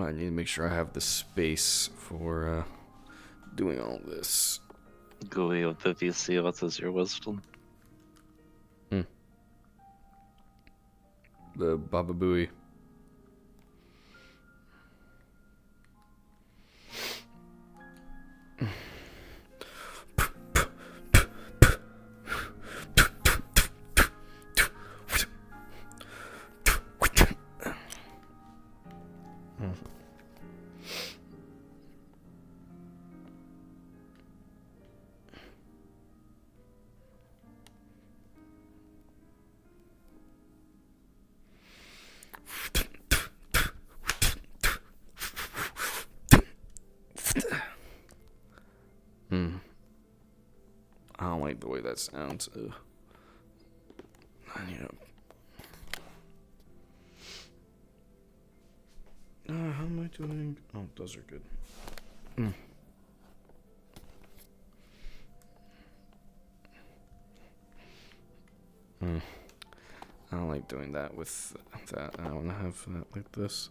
I need to make sure I have the space for doing all this. Gooey with the VC, what is your wisdom? The Baba Booey. I don't like the way that sounds. I need to... how am I doing? Oh, those are good. I don't like doing that with that. I want to have that like this.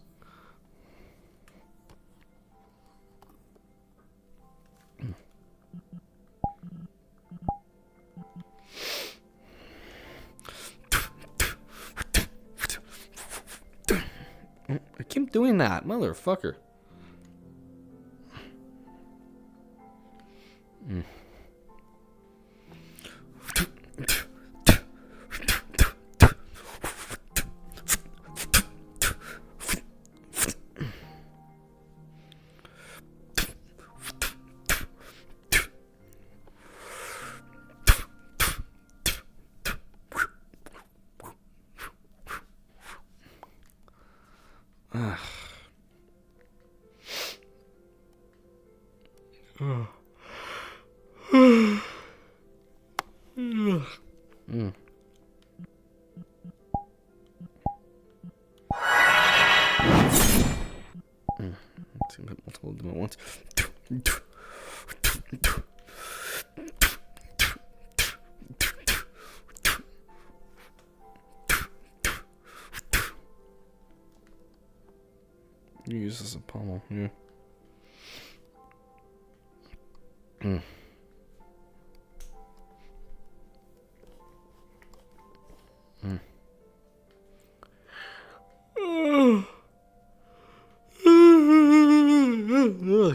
I keep doing that, motherfucker. Multiple them at once. You use this as a pommel, yeah.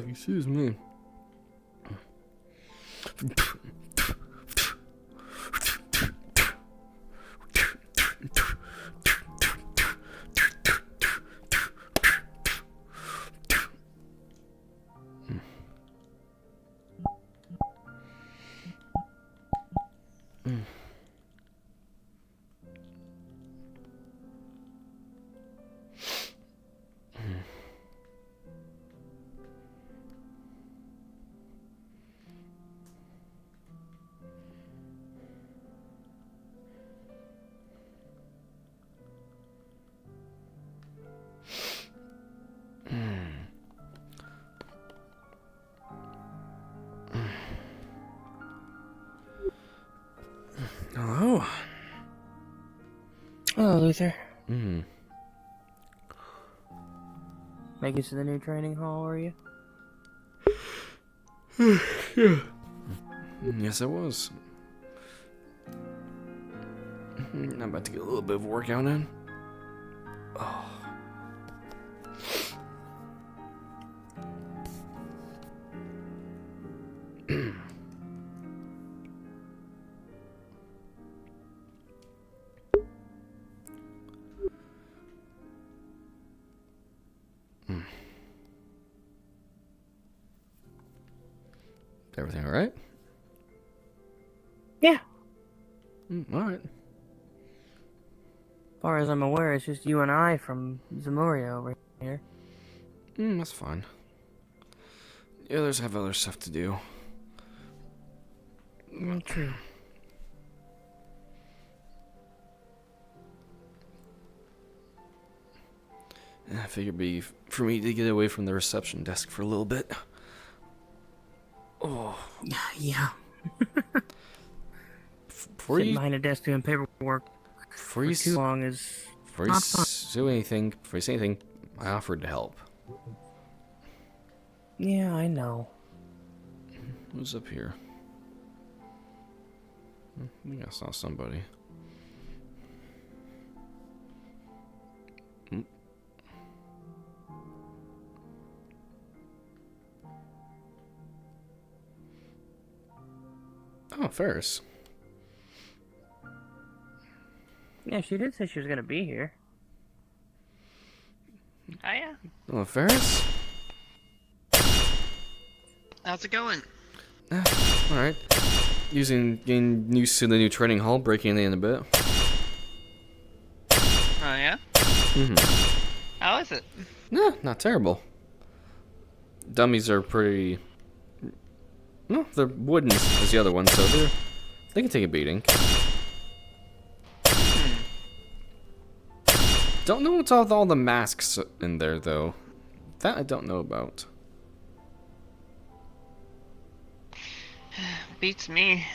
Excuse me. Hello. Hello, Luther. Mm. Make it to the new training hall, are you? Yeah. Yes, I was. I'm about to get a little bit of workout in. Oh. Everything all right? Yeah. All right. As far as I'm aware, it's just you and I from Zamuria over here. That's fine. The others have other stuff to do. True. I figured it'd be for me to get away from the reception desk for a little bit. Oh. Yeah. Before Sitting you behind a desk doing paperwork before for you too long is before you not fun. say anything, I offered to help. Yeah, I know. Who's up here? I think I saw somebody. Oh, Ferris. Yeah, she did say she was gonna be here. Hiya. Oh, Ferris? How's it going? Alright. Getting used to the new training hall, breaking in a bit. Oh, yeah? How is it? Yeah, not terrible. Dummies are pretty... No, they're wooden as the other ones, so they can take a beating. Don't know what's with all the masks in there, though. That I don't know about. Beats me.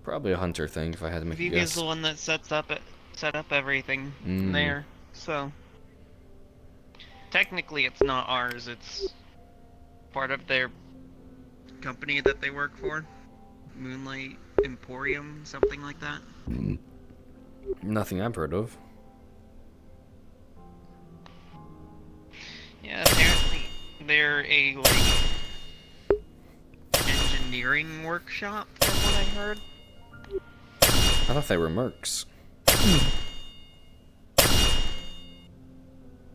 Probably a hunter thing, if I had to make a Vivia's guess. the one that set up everything there, so technically it's not ours. It's part of their company that they work for, Moonlight Emporium, something like that. Nothing I've heard of. Yeah, apparently they're a engineering workshop, from what I heard. I thought they were mercs.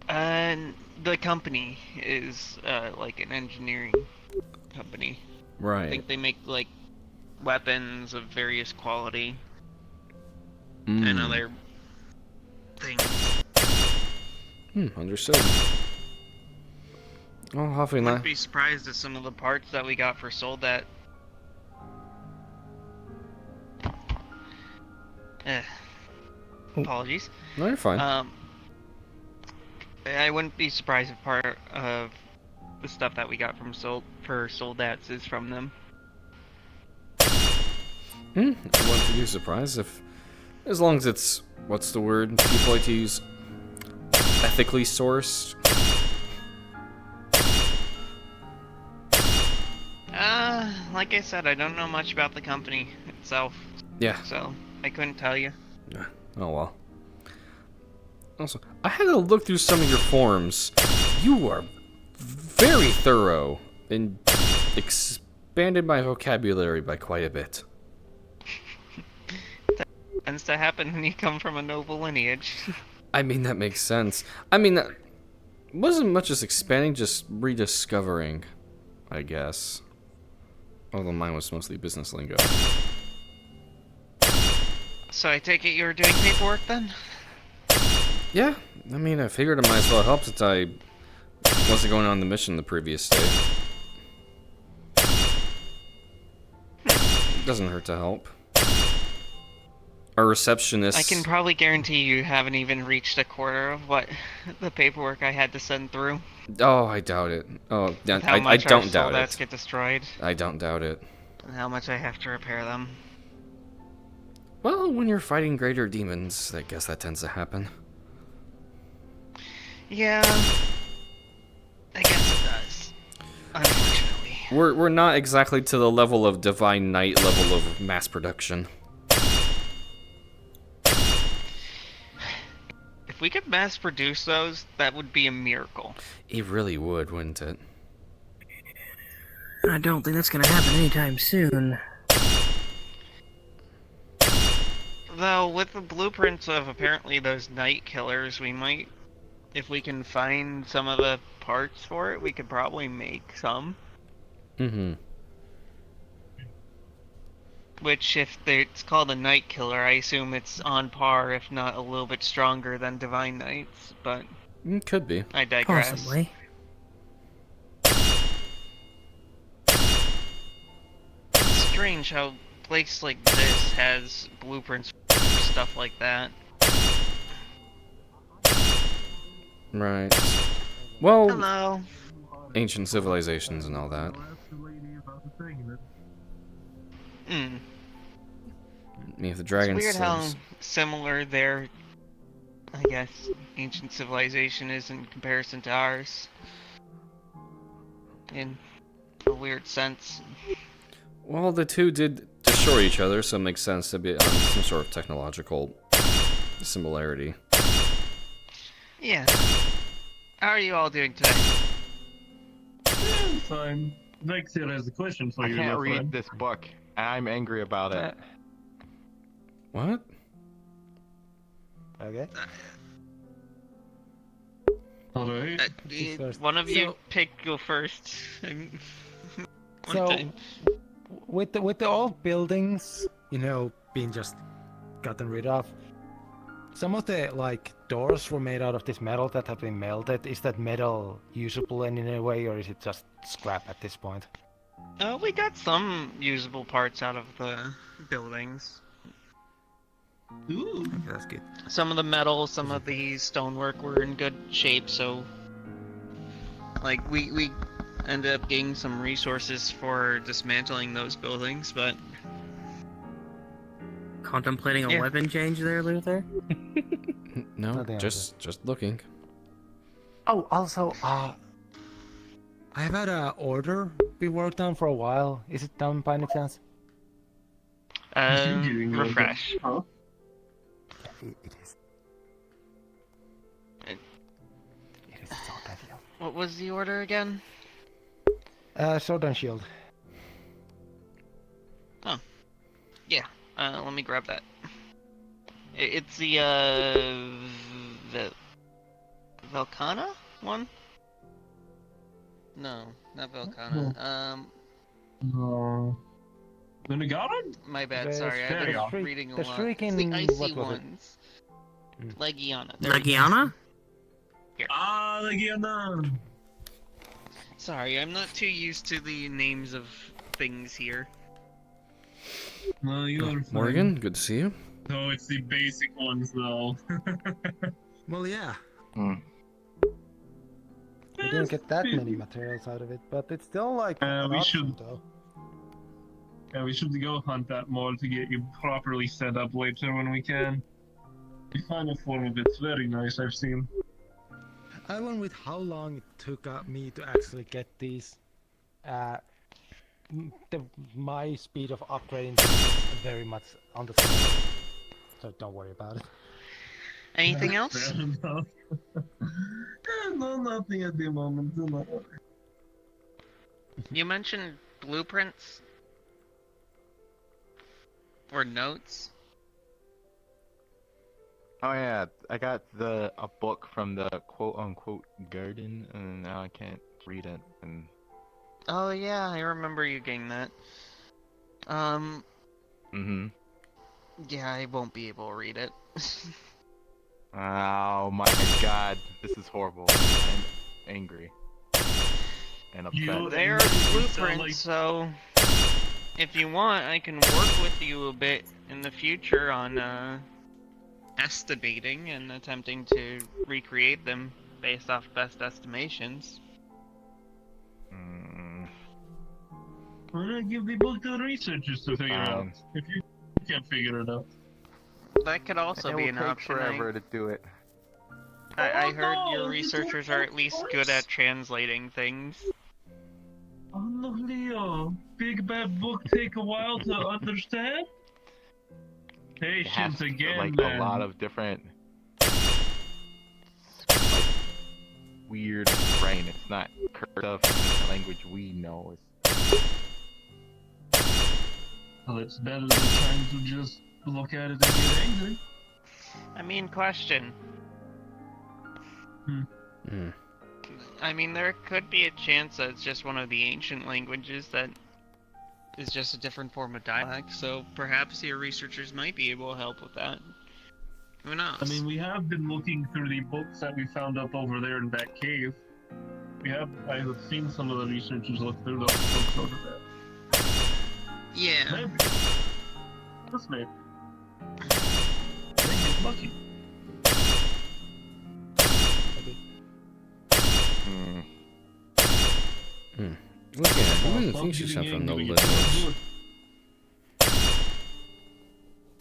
And the company is an engineering company. I Right. think they make weapons of various quality and other things. Understood. Oh, hopefully Wouldn't not. be surprised if some of the parts that we got for sold that. Apologies. No, you're fine. I wouldn't be surprised if part of the stuff that we got from Soldats is from them. I wouldn't be surprised if, as long as it's, what's the word people like to use, ethically sourced. Like I said, I don't know much about the company itself, Yeah. so I couldn't tell you. Oh well. Also, I had to look through some of your forms. You are very thorough and expanded my vocabulary by quite a bit. Tends to happen when you come from a noble lineage. I mean, that makes sense. I mean, that wasn't much as expanding, just rediscovering, I guess. Although mine was mostly business lingo. So I take it you're doing paperwork then? Yeah, I mean, I figured it might as well help since I wasn't going on the mission the previous day. Doesn't hurt to help. Our receptionist... I can probably guarantee you haven't even reached a quarter of what the paperwork I had to send through. Oh, I doubt it. Oh, yeah, With how I much don't our doubt soldats it. get destroyed, I don't doubt it. and how much I have to repair them. Well, when you're fighting greater demons, I guess that tends to happen. Yeah, I guess it does. Unfortunately. We're not exactly to the level of Divine Knight level of mass production. If we could mass produce those, that would be a miracle. It really would, wouldn't it? I don't think that's gonna happen anytime soon. Though, with the blueprints of apparently those night killers, we might, if we can find some of the parts for it, we could probably make some. Mm-hmm. Which, if it's called a night killer, I assume it's on par, if not a little bit stronger than Divine Knights, but Could be. I digress. Possibly. It's strange how a place like this has blueprints for stuff like that. Right. Well, Hello. ancient civilizations and all that. Hmm. I mean, if the dragons... It's weird how similar their I guess ancient civilization is in comparison to ours. In a weird sense. Well, the two did destroy each other, so it makes sense to be on some sort of technological similarity. Yeah. How are you all doing today? Yeah, fine. Vexir has a question for I you, can't my read friend. this book, and I'm angry about it. What? Okay. Alright. First. One of you So- go first. One So, time. with the old buildings, being just gotten rid of, some of the doors were made out of this metal that have been melted. Is that metal usable in any way, or is it just scrap at this point? We got some usable parts out of the buildings. Ooh. Okay, that's good. Some of the metal, some of the stonework were in good shape, so we ended up getting some resources for dismantling those buildings, but Contemplating a Yeah. weapon change there, Luther? No, Nothing else. just looking. Oh, also, I have had an order be worked on for a while. Is it done by any chance? You doing all refresh. that? Huh? It is. It- It is so trivial. What was the order again? Sword and shield. Let me grab that. It's the Velcana one? No, not Velcana. No. The Nagaran? My bad. The Sorry, I've There you been go. reading a the lot. shrieking- It's the icy what was it? ones. Mm. Legiana. there we go. Legiana? Ah, Legiana! Sorry, I'm not too used to the names of things here. No, you are fine. Morgan, good to see you. No, it's the basic ones, though. Well, yeah. Hmm. We didn't get that many materials out of it, but it's still we an option, should- though. Yeah, we should go hunt that mall to get you properly set up later when we can. The final form of it's very nice, I've seen. I went with how long it took me to actually get these. My speed of upgrading is very much on the same, so don't worry about it. Anything else? Fair enough. No, nothing at the moment. No. You mentioned blueprints? Or notes? Oh yeah, I got a book from the quote-unquote garden, and now I can't read it. And Oh yeah, I remember you getting that. Yeah, I won't be able to read it. Oh my god, this is horrible. I'm angry and upset. You- They are sound blueprints, like- so if you want, I can work with you a bit in the future on estimating and attempting to recreate them based off best estimations. Why not give the book to the researchers to figure out? Um, If you can't figure it out. That could also it be will an take option. forever to do it. I Oh, heard no, your it's researchers all are at least good parts. at translating things. Oh no, Leo. Big bad book take a while to understand? It has Patience again, like man. a lot of different like, weird brain. It's not cursive language we know. Well, it's better than trying to just look at it and get angry. I mean, question. Hmm. I mean, there could be a chance that it's just one of the ancient languages that is just a different form of dialect, so perhaps your researchers might be able to help with that. Who knows? I mean, we have been looking through the books that we found up over there in that cave. I have seen some of the researchers look through those books over there. yeah. Maybe. Just maybe. They get lucky. Look at it. I didn't Stop think she's getting something no angry. listeners.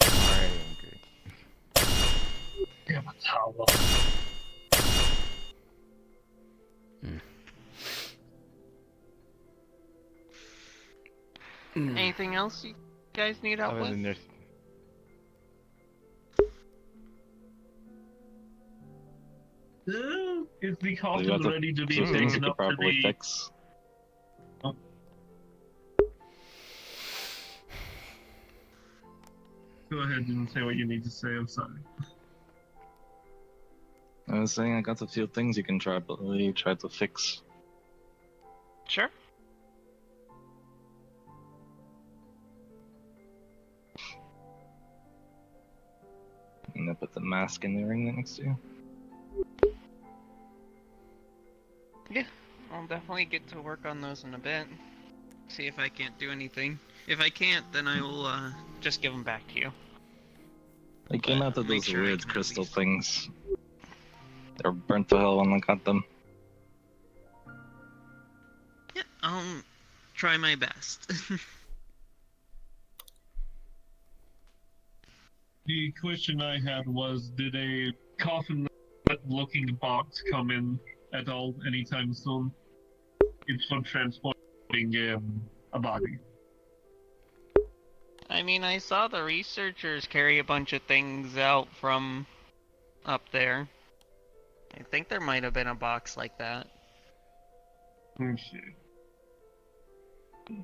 Alright, angry. Damn it. tower. Anything else you guys need help Other with? than there's Is the We coffin got the ready to be few things you taken could up to probably the... fix. Go ahead and say what you need to say, I'm sorry. I was saying I got a few things you can try to fix. Sure. And I put the mask in the ring next to you. Yeah, I'll definitely get to work on those in a bit. See if I can't do anything. If I can't, then I will just give them back to you. They came But out of make those sure I weird can at crystal least- things. They were burnt to hell when I got them. Yeah, I'll try my best. The question I had was, did a coffin-looking box come in at all anytime soon? It's for transporting a body. I mean, I saw the researchers carry a bunch of things out from up there. I think there might have been a box like that. Okay. you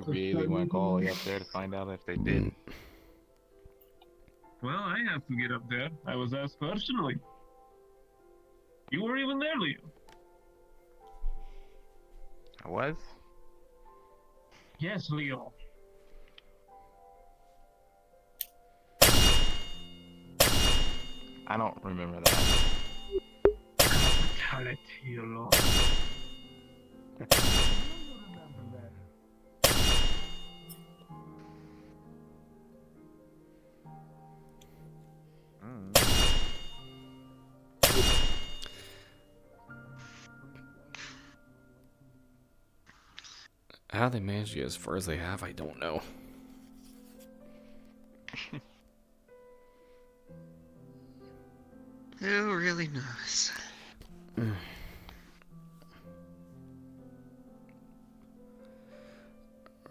really want to go all the way up there to find out if they did. Well, I have to get up there. I was asked personally. You were even there, Leo. I was? Yes, Leo. I don't remember that. Fatality, Lord. How they managed to get as far as they have, I don't know. Who really knows?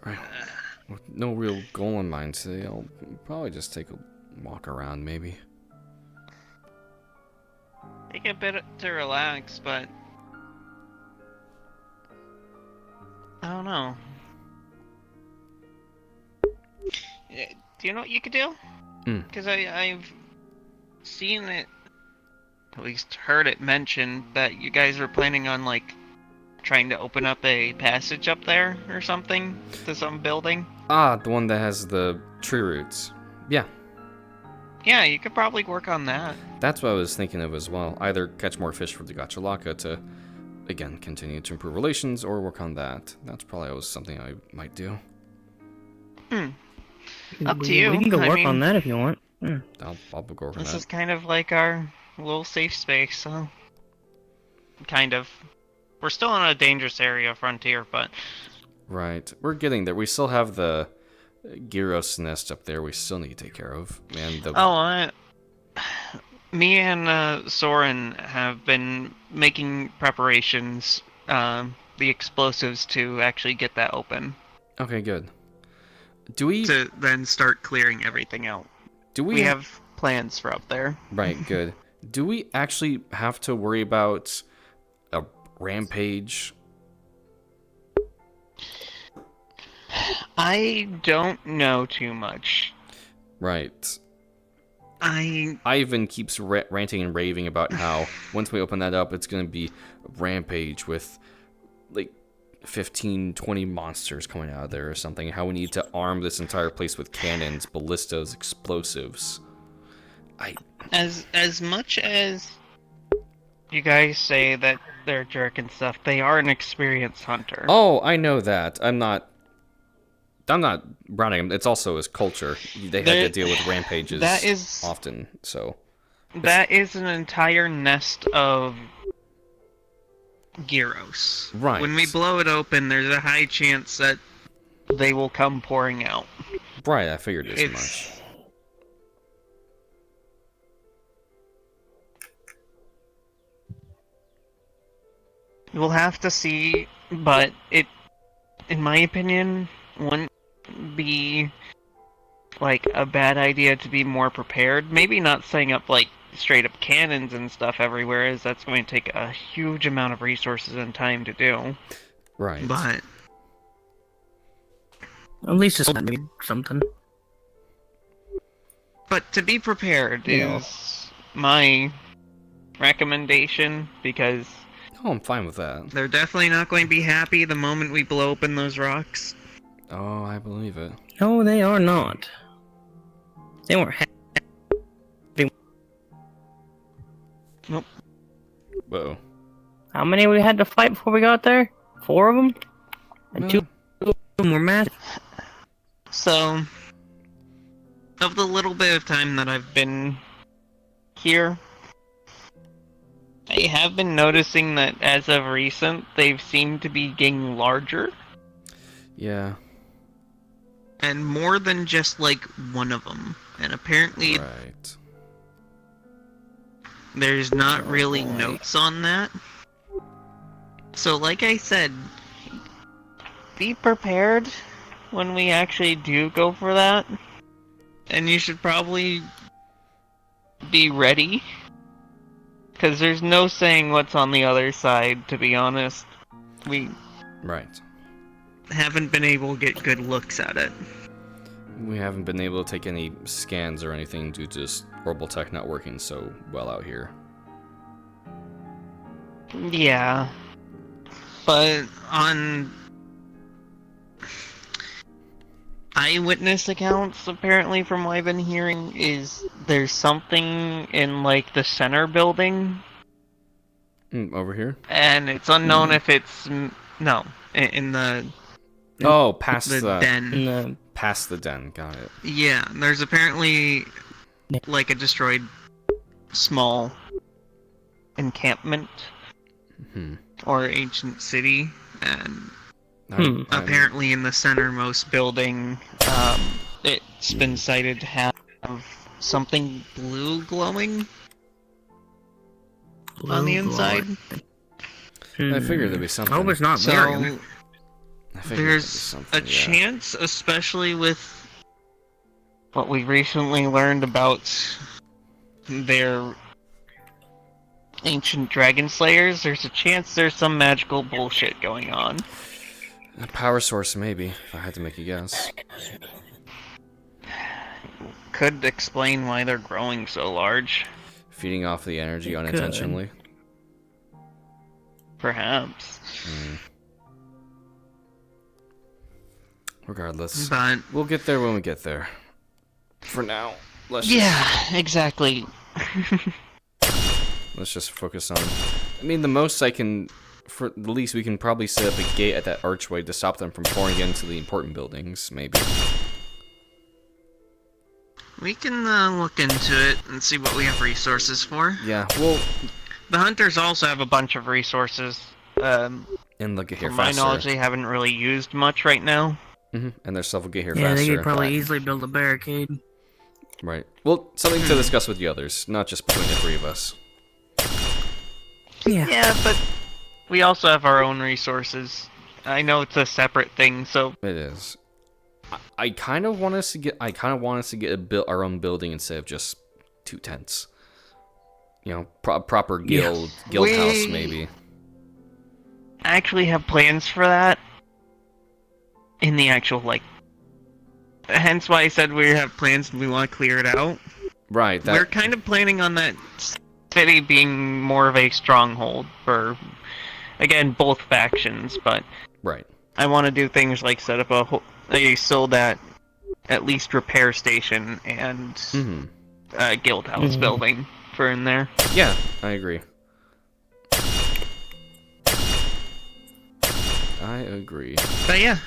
Right. With no real goal in mind today, I'll probably just take a walk around, maybe. Take a bit to relax, but I don't know. Do you know what you could do? Because I've seen it, at least heard it mentioned, that you guys were planning on, like, trying to open up a passage up there or something to some building. Ah, the one that has the tree roots. Yeah, Yeah, you could probably work on that. that's what I was thinking of as well. Either catch more fish for the Gachalaka to, again, continue to improve relations, or work on that. That's probably always something I might do. Up to you. We can go I work mean, on that if you want. I'll go work on This that. is kind of like our little safe space, so... Kind of. We're still in a dangerous area, frontier, but... Right, we're getting there. We still have the Gyros nest up there we still need to take care of. And the Me and Soren have been making preparations, the explosives to actually get that open. Okay, good. Do we To then start clearing everything out. We have plans for up there. Right, good. Do we actually have to worry about a rampage? I don't know too much. Right. I Ivan keeps ranting and raving about how once we open that up, it's going to be a rampage with like 15, 20 monsters coming out of there or something. How we need to arm this entire place with cannons, ballistas, explosives. As much as you guys say that they're jerk and stuff, they are an experienced hunter. Oh, I know that. I'm not browning them. It's also his culture. They had to deal with rampages often, so. That is an entire nest of gyros. Right. When we blow it open, there's a high chance that they will come pouring out. Right, I figured as much. We'll have to see, but it, in my opinion, wouldn't be like a bad idea to be more prepared. Maybe not setting up like straight up cannons and stuff everywhere, as that's going to take a huge amount of resources and time to do. Right. But At least it's something. But to be prepared is my recommendation, because Oh, I'm fine with that. they're definitely not going to be happy the moment we blow open those rocks. Oh, I believe it. No, they are not. They weren't Whoa. How many we had to fight before we got there? 4 of them? And No. 2 of them were massive. So, of the little bit of time that I've been here, I have been noticing that as of recent, they've seemed to be getting larger, Yeah. and more than just like one of them. And apparently, Right. there's not really boy. notes on that. So, like I said, be prepared when we actually do go for that. And you should probably be ready. Because there's no saying what's on the other side, to be honest. We Right. haven't been able to get good looks at it. We haven't been able to take any scans or anything due to just orbital tech not working so well out here. Yeah. But on eyewitness accounts, apparently, from what I've been hearing, is there's something in, like, the center building, Over here? and it's unknown if it's... No, in the Oh, past the the den. And the past the den. Got it. Yeah, there's apparently, like, a destroyed small encampment Hmm. or ancient city, and I'm- apparently in the centermost building, it's been cited to have something blue glowing on the inside. I figured there'd be something. I hope it's not Varian. So I figured there'd be there's something, a yeah. chance, especially with what we recently learned about their ancient dragon slayers, there's a chance there's some magical bullshit going on. A power source, maybe, if I had to make a guess. Could explain why they're growing so large. Feeding off the energy It could. unintentionally. Perhaps. Regardless, But we'll get there when we get there. For now, let's yeah, exactly. let's just focus on. I mean, the most I can, for the least, we can probably set up a gate at that archway to stop them from pouring into the important buildings. Maybe. We can look into it and see what we have resources for. Yeah. Well, The hunters also have a bunch of resources. and they'll get here From my faster. knowledge, they haven't really used much right now. And their stuff will get here Yeah, faster. they could probably easily build a barricade. Right. Well, something to discuss with the others, not just between the three of us. Yeah. Yeah, but we also have our own resources. I know it's a separate thing, so It is. I kind of want us to get. I kind of want us to get our own building instead of just 2 tents. You know, proper guild house maybe. I actually have plans for that. In the actual, like... Hence why I said we have plans and we want to clear it out. Right. We're kind of planning on that city being more of a stronghold for, again, both factions, but Right. I want to do things like set up a Soldat at least repair station and a guild house building for in there. Yeah, I agree. I agree. But yeah.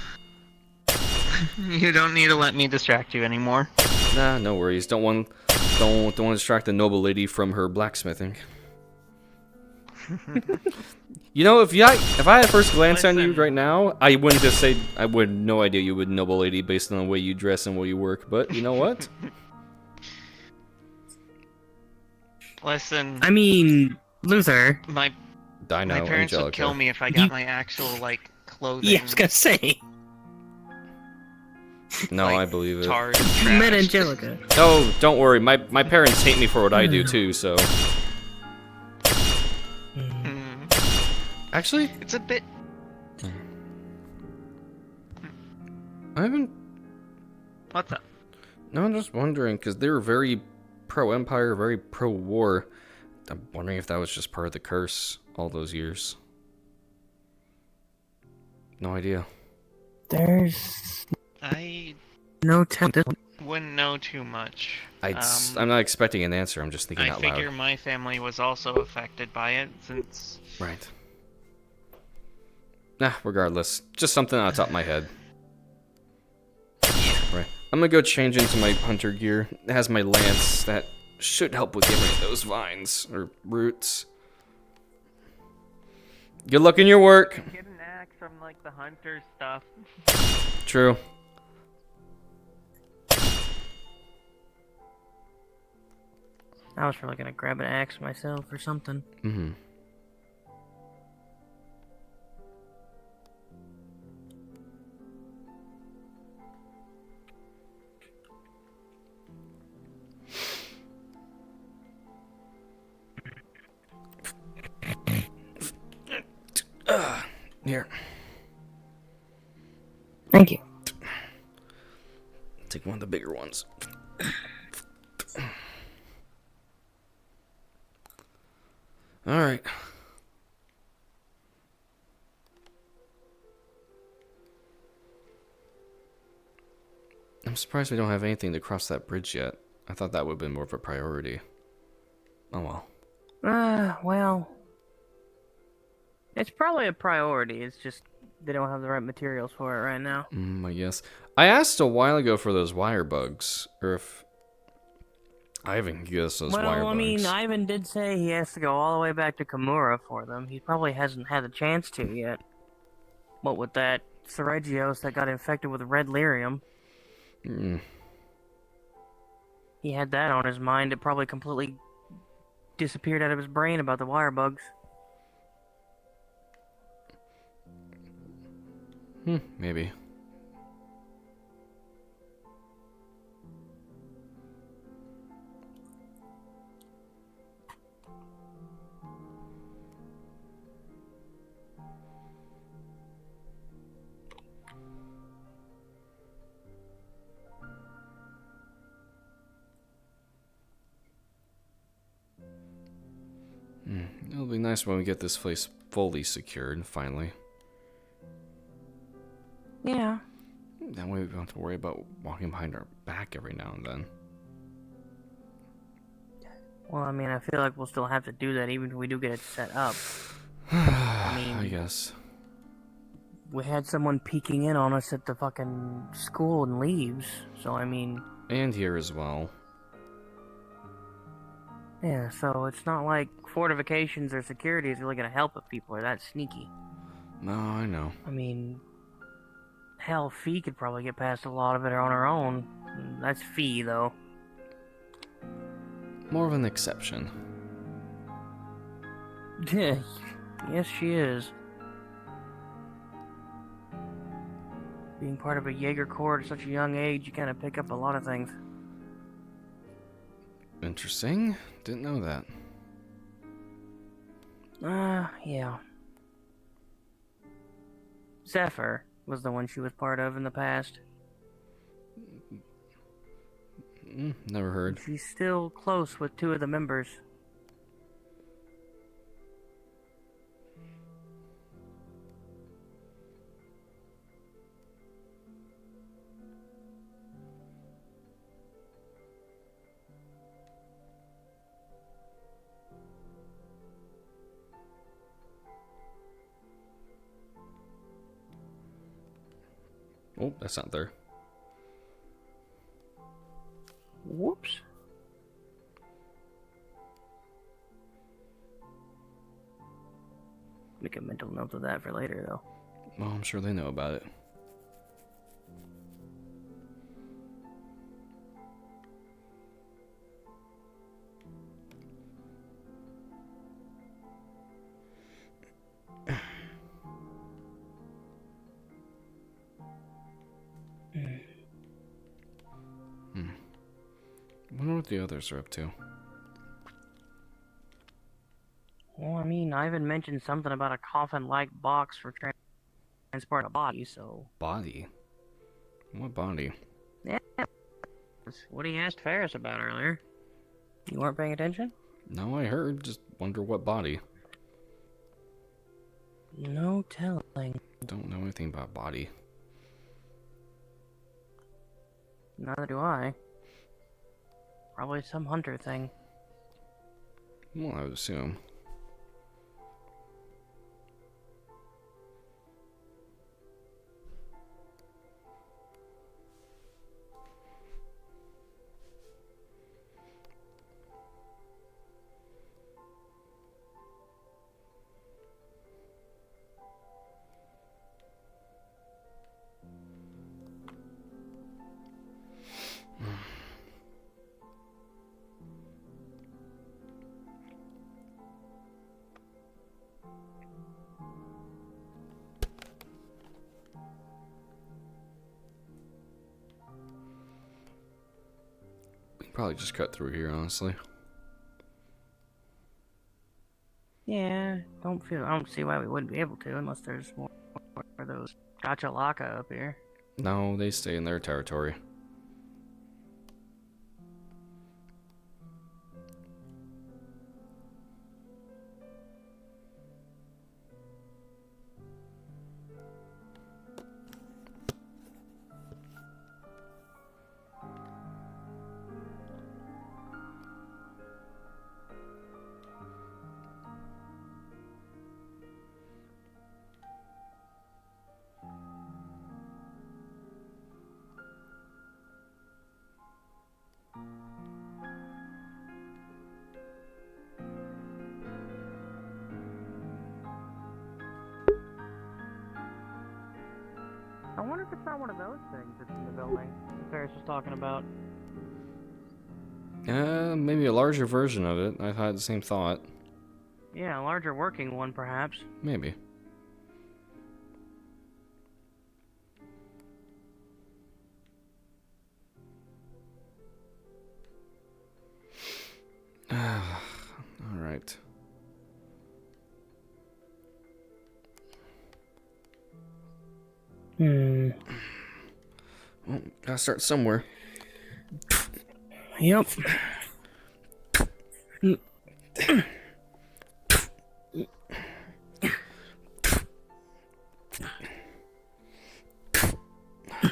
You don't need to let me distract you anymore. Nah, no worries. Don't want to distract the noble lady from her blacksmithing. You know, if I had first glance on you Listen. right now, I wouldn't just say I would no idea you would noble lady based on the way you dress and where you work. But you know what? Listen, I mean, Luther, my Dino, My parents Angelica. would kill me if I got my actual like clothing. Yeah, I was gonna say. No, like, I believe it. tarred and You met trashed. Angelica. Oh, don't worry. My parents hate me for what I do too. So Mm. actually, It's a bit. I haven't. What's up? No, I'm just wondering because they were very pro-empire, very pro-war. I'm wondering if that was just part of the curse all those years. No idea. There's I no telling. wouldn't know too much. I'm not expecting an answer. I'm just thinking I out figure loud. my family was also affected by it, since Right. Nah, regardless. Just something on the top of my head. Right. I'm gonna go change into my hunter gear. It has my lance. That should help with getting rid of those vines or roots. Good luck in your work. get an axe from like the hunter stuff. True. I was probably gonna grab an axe myself or something. Mm-hmm. Here. Thank you. Take one of the bigger ones. Alright. I'm surprised we don't have anything to cross that bridge yet. I thought that would have been more of a priority. Oh well. Well. It's probably a priority. It's just they don't have the right materials for it right now. I guess. I asked a while ago for those wire bugs, or if Ivan can get us those wire Well, bugs. I mean, Ivan did say he has to go all the way back to Kimura for them. He probably hasn't had a chance to yet. What with that Seregios that got infected with red lyrium, he had that on his mind. It probably completely disappeared out of his brain about the wire bugs. Maybe. It'll be nice when we get this place fully secured, finally. Yeah. That way we don't have to worry about walking behind our back every now and then. Well, I mean, I feel like we'll still have to do that even if we do get it set up. I mean, I guess. we had someone peeking in on us at the fucking school and leaves, so I mean... And here as well. Yeah, so it's not like fortifications or security is really gonna help if people are that sneaky. No, I know. I mean... Hell, Fee could probably get past a lot of it on her own. That's Fee, though. More of an exception. Yes, she is. Being part of a Jaeger Corps at such a young age, you kind of pick up a lot of things. Interesting. Didn't know that. Yeah. Zephyr was the one she was part of in the past. Never heard. She's still close with two of the members. Oh, that's not there. Whoops. Make a mental note of that for later, though. Well, I'm sure they know about it. wonder what the others are up to. Well, I mean, Ivan mentioned something about a coffin-like box for transporting a body, so... Body? What body? Yeah. That's what he asked Ferris about earlier. You weren't paying attention? No, I heard. Just wonder what body. No telling. Don't know anything about body. Neither do I. Probably some hunter thing. Well, I would assume. We can probably just cut through here, honestly. Yeah, I don't see why we wouldn't be able to unless there's more of those gotcha laka up here. No, they stay in their territory. I wonder if it's not one of those things that's in the building that Ferris was talking about. Maybe a larger version of it. I had the same thought. Yeah, a larger working one, perhaps. Maybe. Alright. Well, gotta start somewhere. Yep. These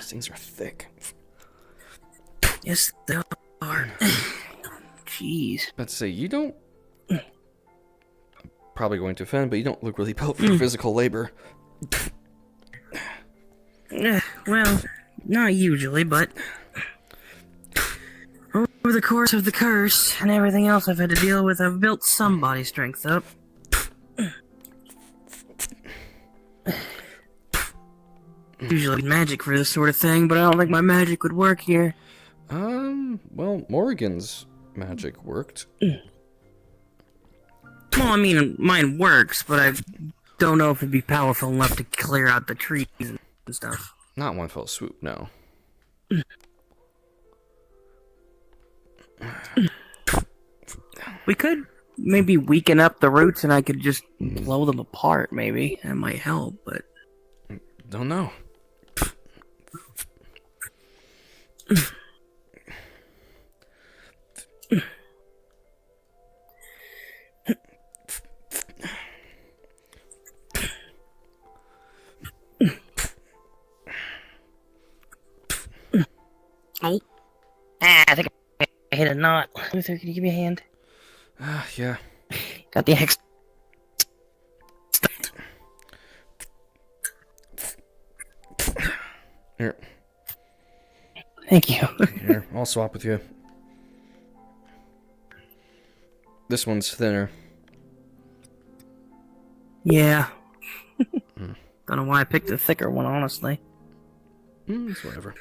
things are thick. Yes, they are. Jeez. About to say, you don't... Probably going to offend, but you don't look really built for physical labor. Well, not usually, but over the course of the curse and everything else I've had to deal with, I've built some body strength up. Usually magic for this sort of thing, but I don't think my magic would work here. Well, Morrigan's magic worked. Well, I mean, mine works, but I don't know if it'd be powerful enough to clear out the trees and stuff. Not one fell swoop, no. We could maybe weaken up the roots and I could just blow them apart, maybe. That might help, but... Don't know. Oh. I think I hit a knot. Luther, can you give me a hand? Yeah. Got the X. Here. Thank you. Here, I'll swap with you. This one's thinner. Yeah. Don't know why I picked the thicker one, honestly. It's whatever.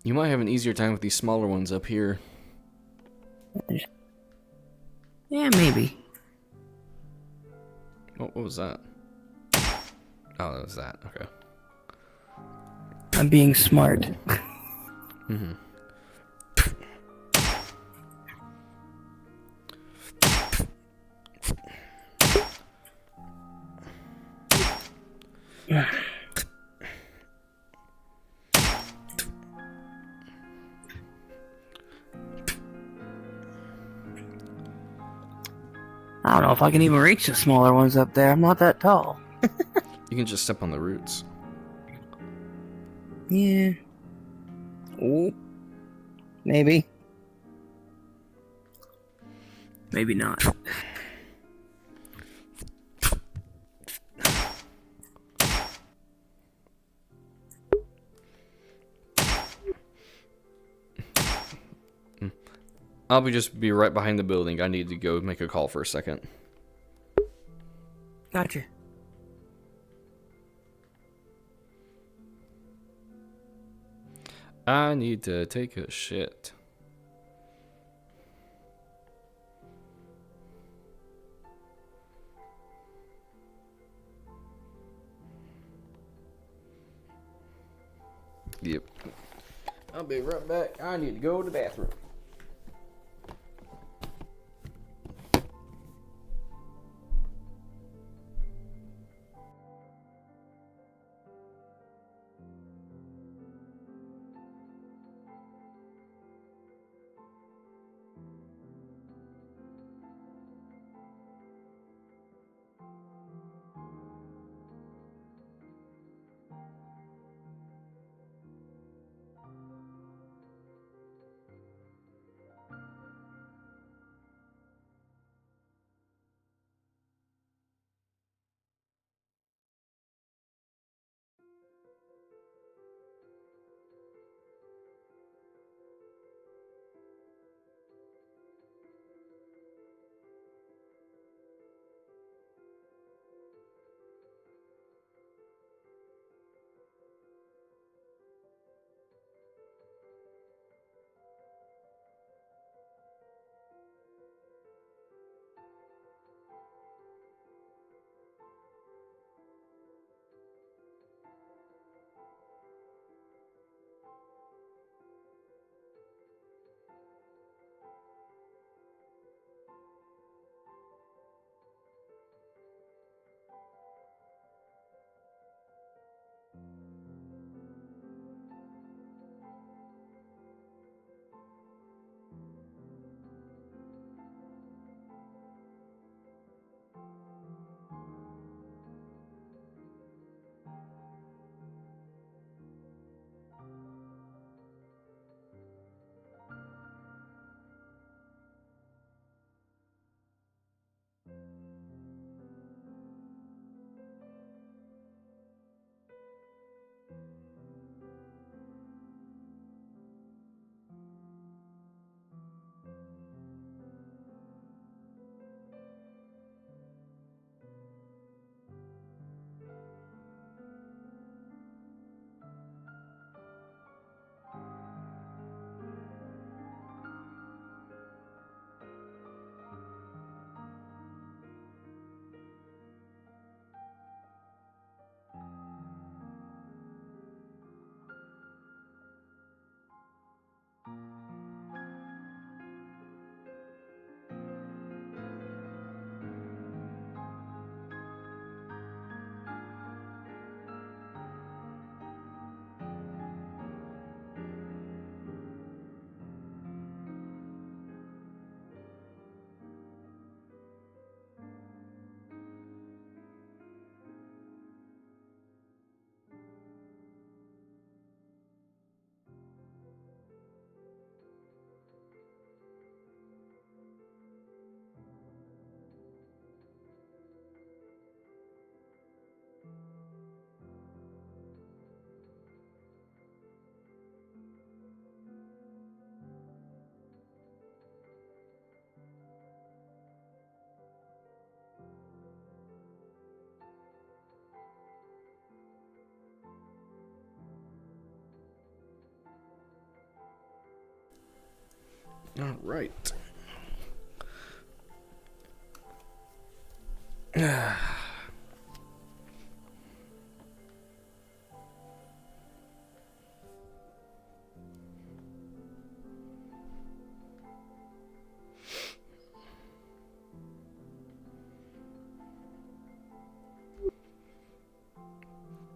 You might have an easier time with these smaller ones up here. Yeah, maybe. What was that? Oh, that was that. Okay. I'm being smart. Mm-hmm. I don't know if I can even reach the smaller ones up there. I'm not that tall. You can just step on the roots. Yeah. Oh. Maybe. Maybe not. I'll just be right behind the building. I need to go make a call for a second. Gotcha. I need to take a shit. Yep. I'll be right back. I need to go to the bathroom. All right.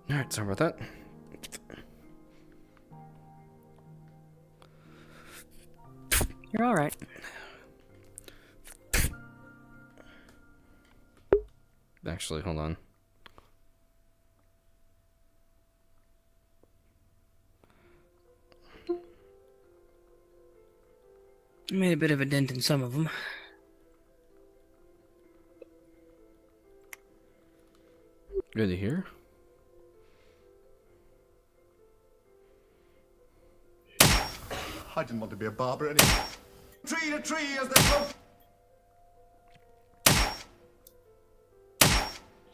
All right, sorry about that. You're alright. Actually, hold on. Made a bit of a dent in some of them. Good to hear. I didn't want to be a barber anyway. Tree to tree as they float.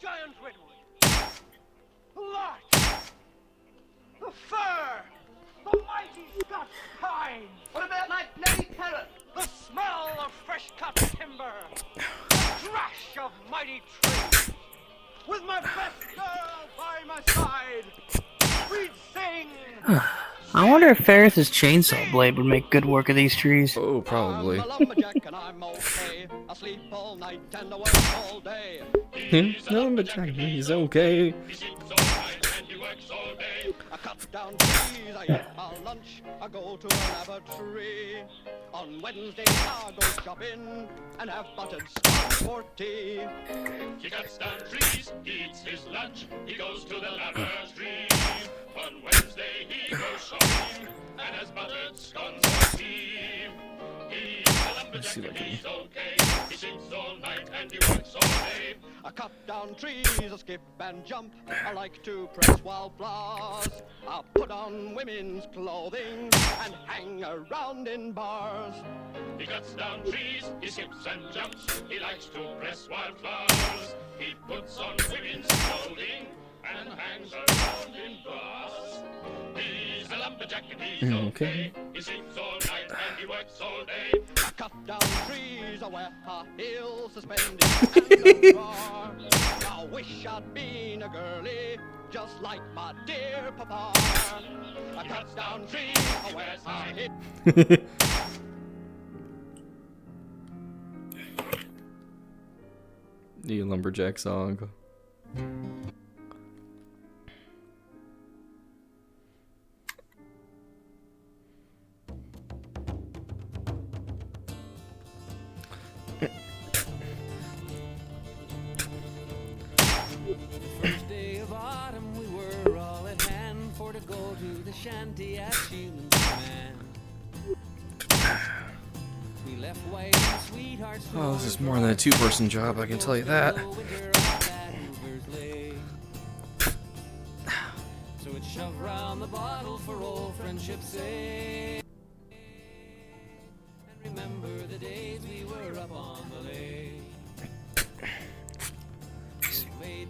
Giant redwood, the larch, the fir, the mighty Scotch pine. What about my bloody parrot? The smell of fresh cut timber, the crash of mighty trees. With my best girl by my side, we'd sing. I wonder if Ferris's chainsaw blade would make good work of these trees. Oh, probably. I'm a lumberjack and I'm okay. I sleep all night and I work all day. No, but he's okay. I cut down trees, I eat my lunch, I go to a laboratory. On Wednesday I go shopping and have buttered scones for tea. He cuts down trees, he eats his lunch, he goes to the laboratory. On Wednesday he goes shopping and has buttered scones for tea. He's a lumberjack and he's okay. He sleeps all night and he works all day. I cut down trees, I skip and jump, I like to press wildflowers. I put on women's clothing and hang around in bars. He cuts down trees, he skips and jumps, he likes to press wildflowers. He puts on women's clothing and hangs around in bars. He's a lumberjack and he's okay. He sleeps all night and he works all day. I cut down trees, I wear high heels, suspended and a bar. I wish I'd been a girlie, just like my dear papa. I cut down trees, I wear high heels. The lumberjack song. First day of autumn, we were all at hand for to go to the shanty at Sheelan's command. We left white and sweethearts. Oh, this is more than a two-person job, I can tell you that. So it's shoved round the bottle for old friendship's sake. And remember the days we were up on the lake.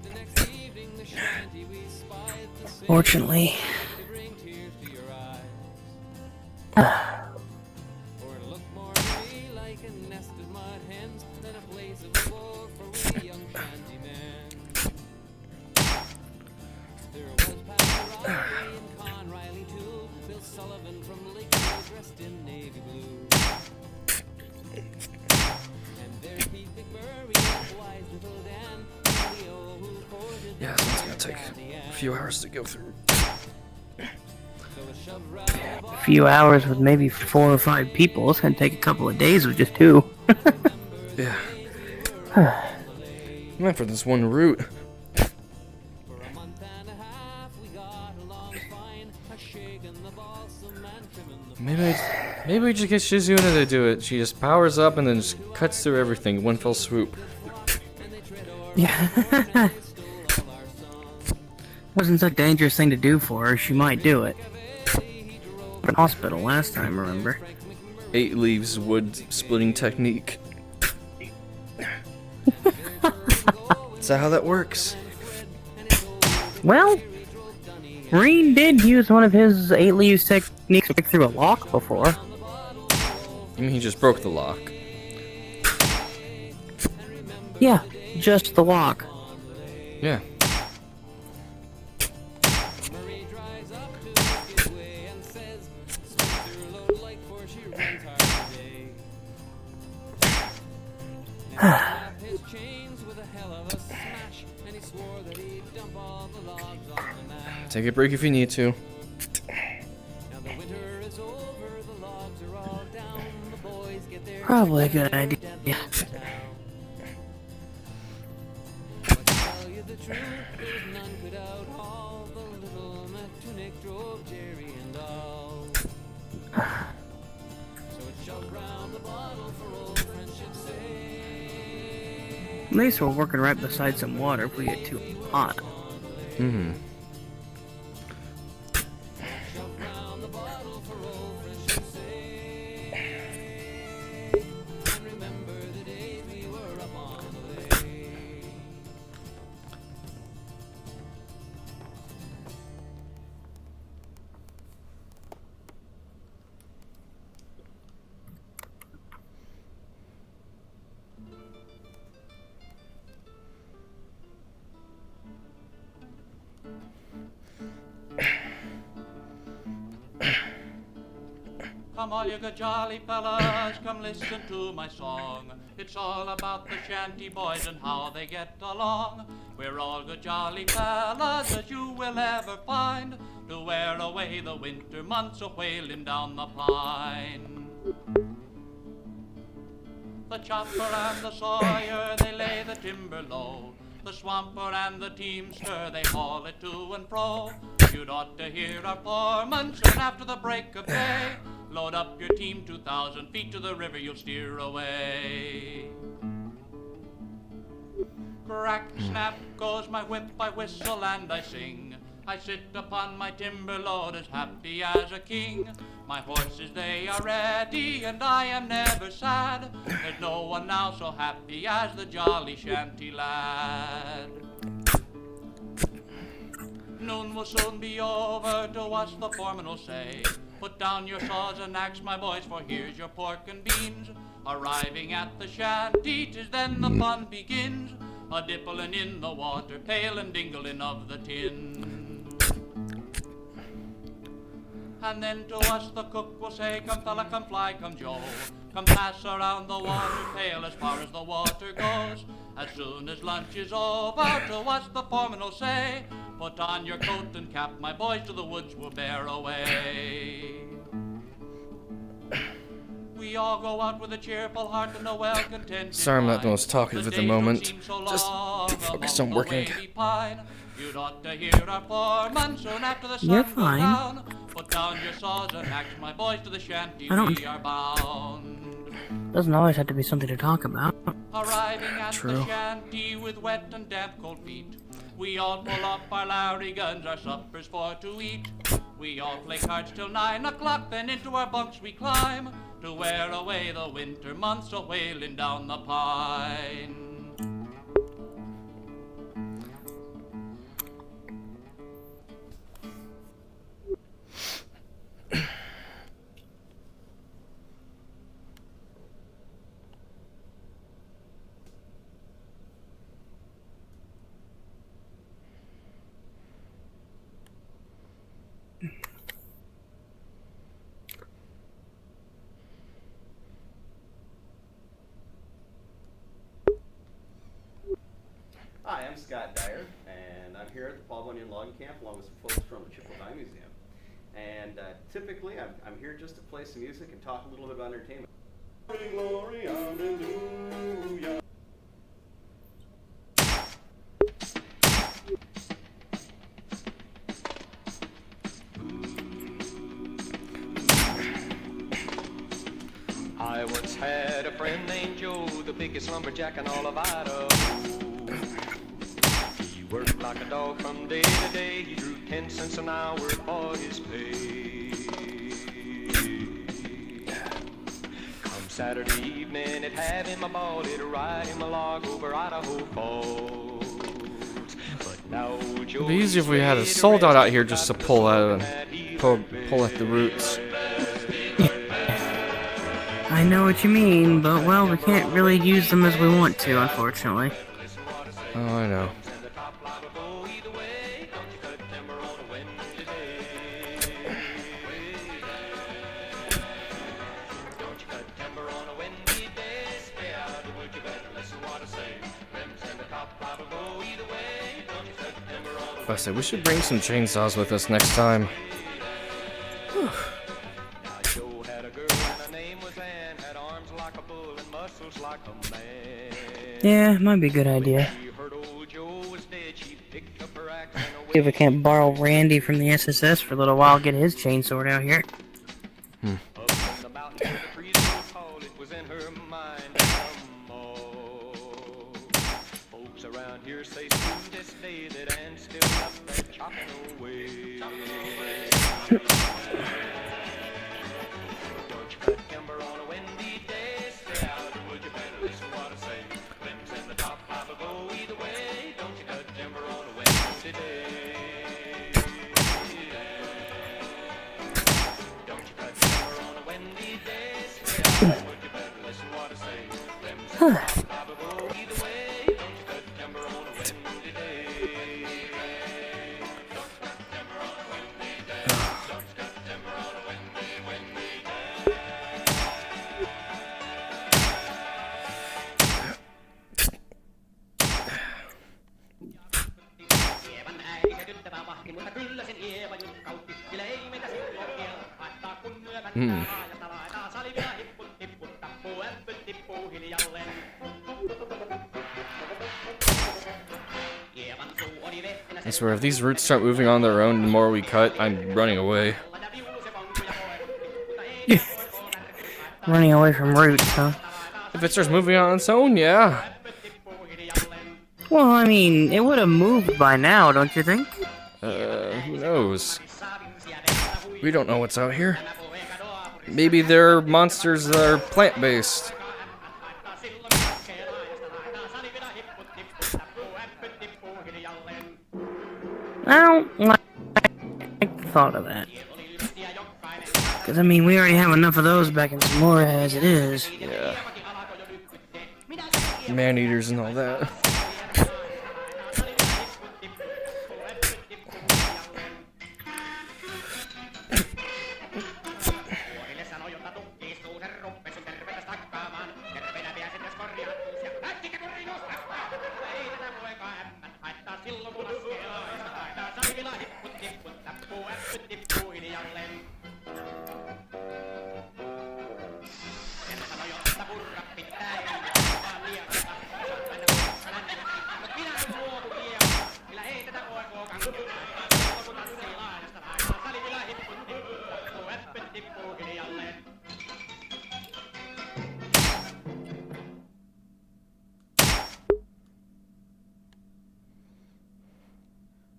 The next evening, the shanty we spied the same. Fortunately. To bring tears to your eyes. Or it looked more to me like a nest of mud hens than a place of abode for we young shanty men. There was Pastor Riley and Con Riley too, Bill Sullivan from Lakeville dressed in navy blue. And there Pete McMurray and wise little Dan. Yeah, this one's gonna take a few hours to go through. A few hours with maybe 4 or 5 people. It's gonna take a couple of days with just 2. Yeah. Went for this one route. Maybe we just get Shizuna to do it. She just powers up and then just cuts through everything in one fell swoop. Yeah. Wasn't such a dangerous thing to do for her. She might do it. In hospital last time, remember? 8 leaves wood splitting technique. Is that how that works? Well, Reen did use one of his 8 leaves techniques to break through a lock before. mean, he just broke the lock. Yeah, just the lock. Yeah. Marie drives up to the skidway and says, Spencer load like for she runs hard today. And he snapped his chains with a hell of a smash, and he swore that he'd dump all the logs on the map. Take a break if you need to. Now the winter is over, the logs are all down, the boys get their Probably a good idea. But to tell you the truth, there's none could outhaul the little Matunic drove Jerry and all. So it shoved round the bottle for old friendship's sake. At least we're working right beside some water if we get too hot. Mm-hmm. Shoved round the bottle for old friendship's sake. And remember the days we were up on the lake. Come all you good jolly fellas, come listen to my song. It's all about the shanty boys and how they get along. We're all good jolly fellas that you will ever find, to wear away the winter months a whaling down the pine. The chopper and the sawyer, they lay the timber low. The swamper and the teamster, they haul it to and fro. You'd ought to hear our foreman soon after the break of day. Load up your team 2,000 feet to the river, you'll steer away. Crack, snap goes my whip, I whistle and I sing. I sit upon my timber load as happy as a king. My horses, they are ready, and I am never sad. There's no one now so happy as the jolly shanty lad. Noon will soon be over, to us the foreman will say. Put down your saws and axe, my boys, for here's your pork and beans. Arriving at the shanty, 'tis then the fun begins. A dippling in the water pail and dingling of the tin. And then to us the cook will say, come fella, come fly, come Joe. Come pass around the water pail as far as the water goes. As soon as lunch is over, to us the foreman will say, put on your coat and cap, my boys, to the woods we'll bear away. We all go out with a cheerful heart and a well-contented Sorry, I'm not the mind. most talkative at the moment. Just focus on working. You'd ought to hear our foreman soon after the sun You're goes fine. down. Put down your saws and axe, my boys, to the shanty I don't- we are bound. Doesn't always have to be something to talk about. Arriving at True. the shanty with wet and damp cold feet, we all pull up our Lowry guns, our suppers for to eat. We all play cards till 9 o'clock, then into our bunks we climb, to wear away the winter months a whaling down the pine. Hi, I'm Scott Dyer, and I'm here at the Paul Bunyan Logging Camp along with some folks from the Chippewa Dye Museum. And typically, I'm here just to play some music and talk a little bit about entertainment. Glory, hallelujah. I once had a friend named Joe, the biggest lumberjack in all of Idaho. He worked like a dog from day to day. He drew 10 cents an hour for his pay. Come Saturday evening, it'd have him a ball, it'd ride him a log over Idaho Falls. But now Joe, It'd be easier if we had a soldat out here just to pull out and pull at the roots. I know what you mean, but well, we can't really use them as we want to, unfortunately. Oh, I know. I said we should bring some chainsaws with us next time. Yeah, might be a good idea. See if we can't borrow Randy from the SSS for a little while, get his chainsaw out here. I swear, if these roots start moving on their own the more we cut, I'm running away. Running away from roots, huh? If it starts moving on its own, yeah. Well, I mean, it would have moved by now, don't you think? Who knows? We don't know what's out here. Maybe they're monsters that are plant-based. I don't like the thought of that. Because, I mean, we already have enough of those back in Zamora as it is. Yeah. Man-eaters and all that.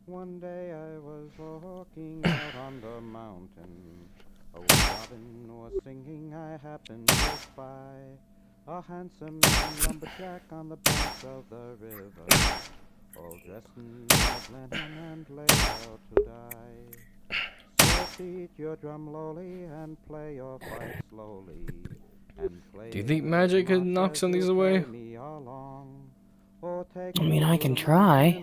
One day I was walking out on the mountain. A robin was singing, I happened to spy a handsome lumberjack on the banks of the river, all dressed in white linen and laid out to die. So beat your drum lowly and play your fife slowly, and play. Do you think magic could knock some of these away? I mean, I can try.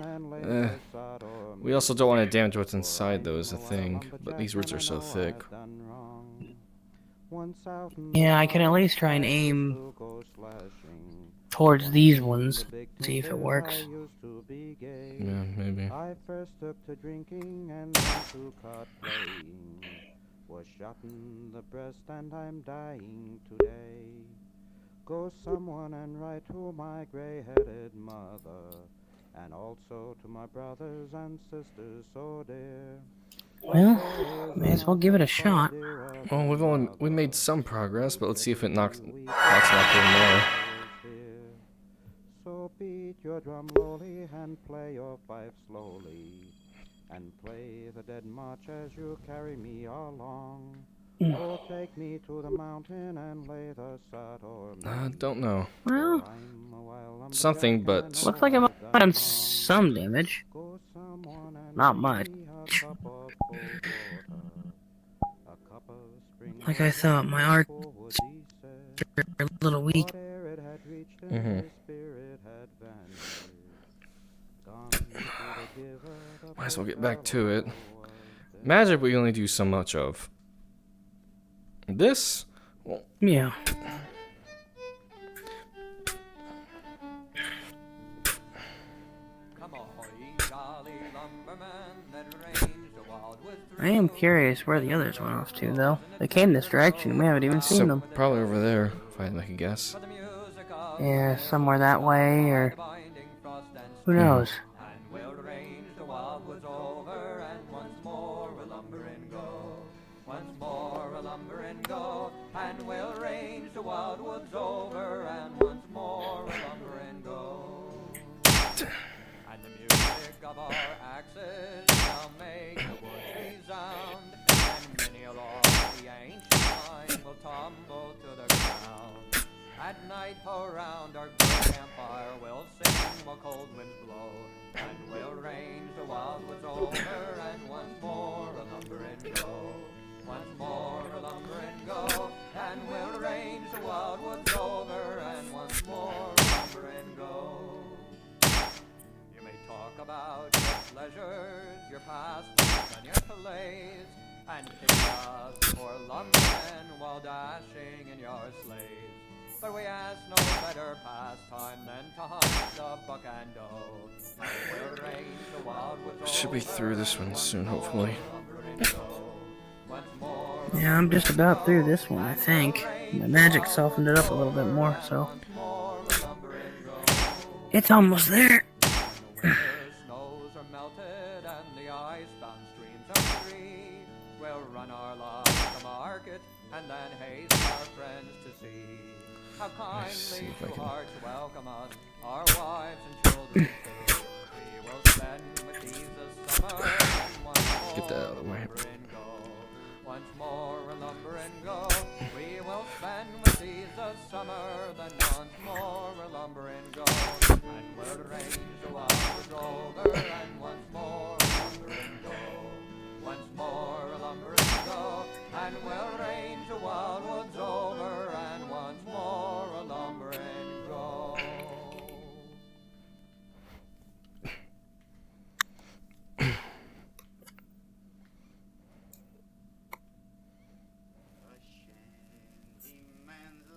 We also don't want to damage what's inside, though, is the thing. But these roots are so thick. Yeah, I can at least try and aim towards these ones, see if it works. Yeah, maybe. I first took to drinking and then to caught playing. Was shot in the breast and I'm dying today. Go someone and write to my gray-headed mother, and also to my brothers and sisters so dear. Well, may as well give it a shot. Well, we made some progress, but let's see if it knocks it off a little more. So beat your drum lowly and play your fife slowly, and play the dead march as you carry me along. Oh, take me to the mountain and lay the sod o'er me. Don't know. Well, something, but looks like it might have done some damage. Not much. Like I thought, my art a little weak. Whate'er it had reached and Mhm. her spirit had vanished. Gone to the giver, the Might as well poor get back to it. fellow was dead. Magic we only do so much of. This? Well, Yeah. I am curious where the others went off to, though. They came this direction. We haven't even seen so them. probably over there, if I had to make a guess. Yeah, somewhere that way, or who knows? And we'll range the wild woods over, and once more a lumbering go. And the music of our axes shall make the woods resound, and many a log the ancient pine will tumble to the ground. At night around our great campfire we'll sing while cold winds blow, and we'll range the wild woods over, and once more a lumbering go. Once more a lumbering go, and we'll range the wild woods over, and once more a lumbering go. You may talk about your pleasures, your pastimes, and your plays, and pick us for lumbering while dashing in your sleighs. But we ask no better pastime than to hunt the buck and doe, and we'll range the wild woods Should be through this one soon, hopefully. Yeah, I'm just about through this one, I think. My magic softened it up a little bit more, so it's almost there. Snows are melted and the ice-bound streams are free. We'll run our logs to market and then haste our friends to see how kindly true hearts welcome us, our wives and children too. We will spend with these a summer and once more Get that out of the way. once more a lumber and go. We will spend with these a summer, then once more a lumber and go. And we'll range the wild woods over, and once more a lumber and go. Once more a lumber and go, and we'll range the wild woods over, and once more a lumber and go.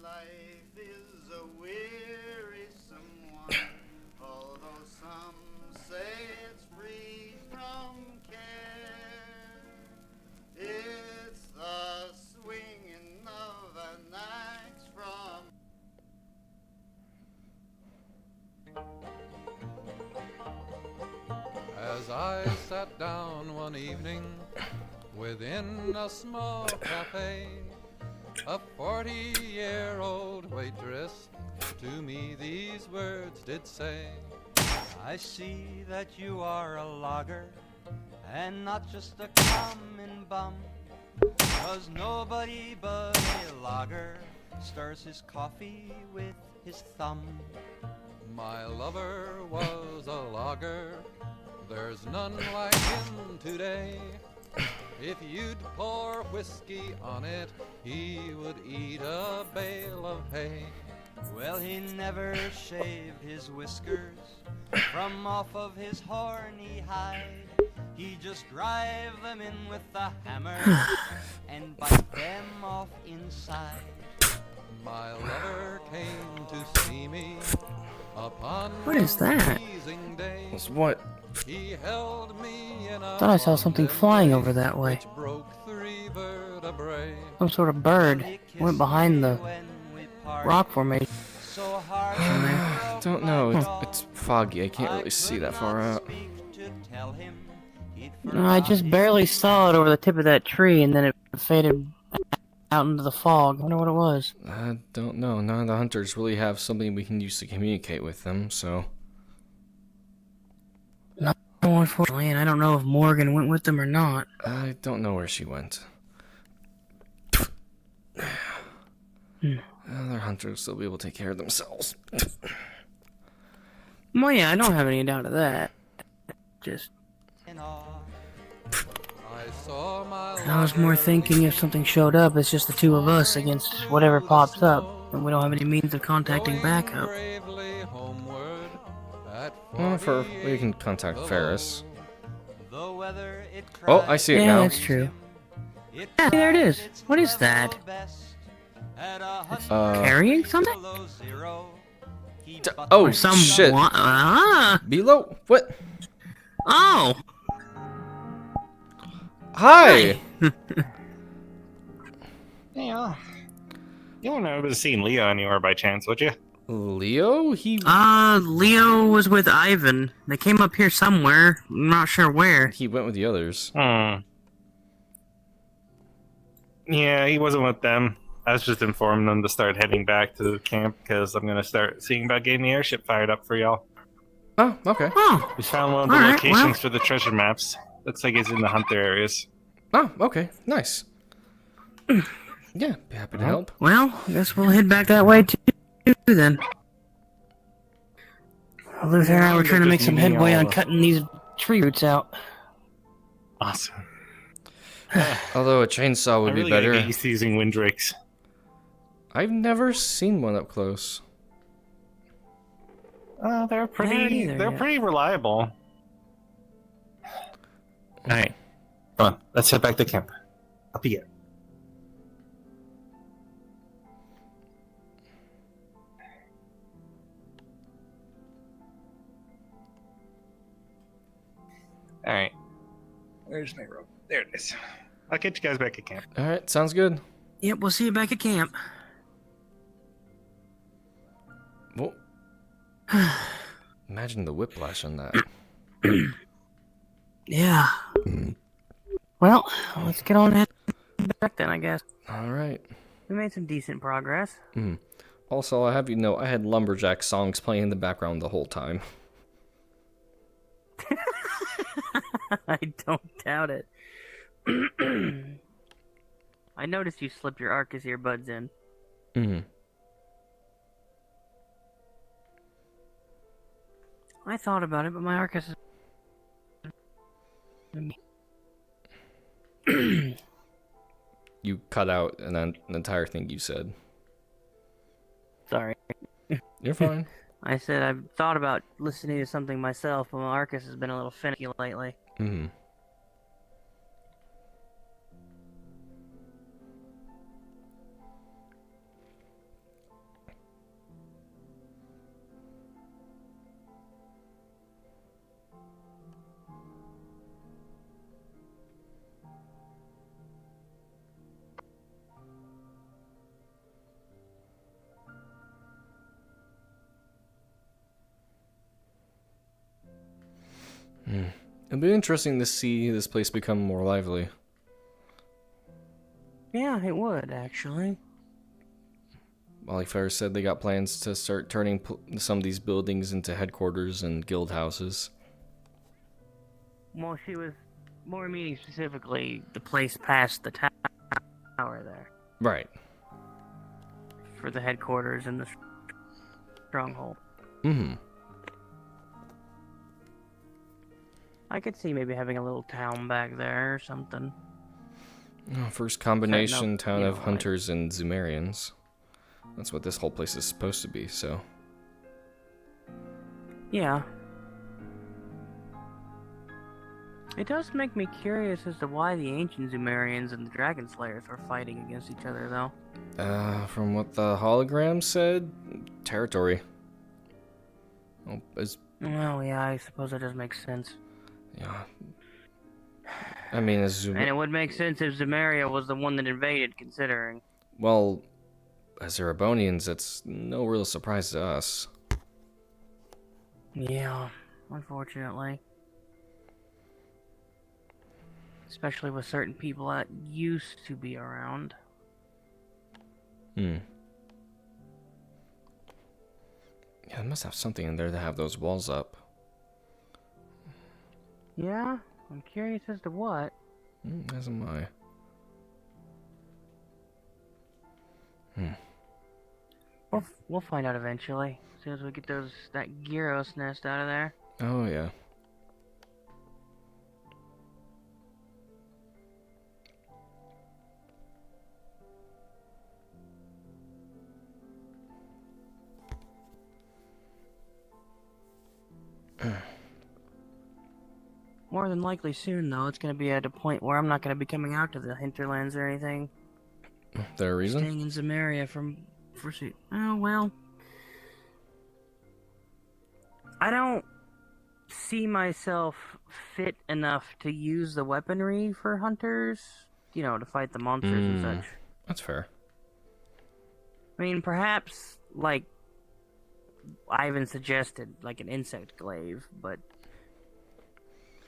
Life is a wearisome one, although some say it's free from care. It's the swinging of an axe from As I sat down one evening within a small cafe, a 40-year-old waitress to me these words did say. I see that you are a logger, and not just a common bum, 'cause nobody but a logger stirs his coffee with his thumb. My lover was a logger, there's none like him today. If you'd pour whiskey on it, he would eat a bale of hay. Well, he never shaved his whiskers from off of his horny hide. He just drive them in with the hammer and bite them off inside. My lover came to see me upon What is that? freezing day. What's what? He held me in a Thought I saw something flying over that way. broke 3 vertebrae. Some sort of bird went behind the rock formation. Don't know. It's foggy. I can't really see that far out. No, I just barely saw it over the tip of that tree, and then it faded out into the fog. I wonder what it was. I don't know. None of the hunters really have something we can use to communicate with them, so. No, unfortunately, and I don't know if Morgan went with them or not. I don't know where she went. Other hunters will be able to take care of themselves. Well, yeah, I don't have any doubt of that. Just, I was more thinking if something showed up, it's just the two of us against whatever pops up. And we don't have any means of contacting backup. Bravely homeward at Well, we can contact Ferris. The weather it Oh, I see it Yeah, now. that's true. Yeah, there it is. What is that? Carrying something? Oh, Or some shit. Below? What? Oh! Hi! Yeah. You wouldn't have seen Leo anywhere by chance, would you? Leo? Leo was with Ivan. They came up here somewhere. I'm not sure where. He went with the others. Yeah, he wasn't with them. I was just informing them to start heading back to the camp because I'm going to start seeing about getting the airship fired up for y'all. Oh, okay. Oh. We found one of the locations for the treasure maps. Looks like it's in the Hunter areas. Oh, okay. Nice. Yeah, be happy to help. Well, I guess we'll head back that way too then. Luther and I were trying to make some headway on cutting these tree roots out. Awesome. Although a chainsaw would I really be gotta better. get used to using windrakes. I've never seen one up close. They're pretty. They're pretty reliable. All right, come on. Let's head back to camp. Up you get. All right. Where's my rope? There it is. I'll get you guys back at camp. All right, sounds good. Yep, we'll see you back at camp. Well, imagine the whiplash on that. Yeah. Well, let's get on that back then, I guess. All right. We made some decent progress. Also, I have you know, I had lumberjack songs playing in the background the whole time. I don't doubt it. I noticed you slipped your Arcus earbuds in. I thought about it, but my Arcus is... You cut out an entire thing you said. Sorry. You're fine. I said I've thought about listening to something myself, but my Arcus has been a little finicky lately. It'd be interesting to see this place become more lively. Yeah, it would, actually. Like Ferris said, they got plans to start turning some of these buildings into headquarters and guild houses. Well, she was more meaning specifically the place past the tower there. Right. For the headquarters and the stronghold. I could see maybe having a little town back there or something. First combination up, town you of know, like- hunters and Zumerians. That's what this whole place is supposed to be, so... Yeah. It does make me curious as to why the ancient Zumerians and the Dragon Slayers were fighting against each other, though. From what the hologram said, territory. Oh, Well, yeah, I suppose that does make sense. Yeah. I mean, as And it would make sense if Zemeria was the one that invaded, considering. Well, as Erebonians, that's no real surprise to us. Yeah, unfortunately. Especially with certain people that used to be around. Yeah, they must have something in there to have those walls up. Yeah, I'm curious as to what. As am I. We'll find out eventually. As soon as we get that Gyros nest out of there. Oh, yeah. More than likely soon, though, it's going to be at a point where I'm not going to be coming out to the hinterlands or anything. Is there a reason? Staying in Samaria oh, well. I don't see myself fit enough to use the weaponry for hunters, to fight the monsters and such. That's fair. I mean, perhaps, like, Ivan suggested, like an insect glaive, but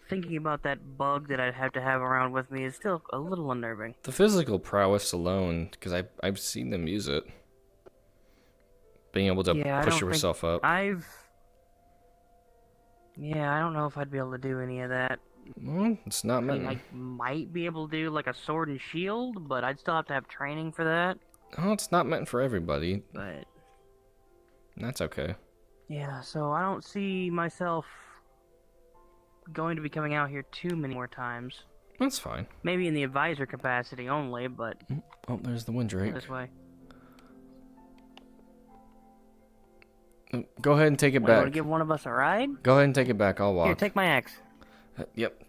thinking about that bug that I'd have to have around with me is still a little unnerving. The physical prowess alone, because I've seen them use it. Being able to push yourself up. I don't know if I'd be able to do any of that. Well, it's not meant. I might be able to do like a sword and shield, but I'd still have to have training for that. Oh, it's not meant for everybody. But that's okay. Yeah, so I don't see myself going to be coming out here too many more times. That's fine. Maybe in the advisor capacity only, but... Oh, there's the Windrake. This way. Go ahead and take it You back. want to give one of us a ride? Go ahead and take it back. I'll walk. Here, take my axe. Yep.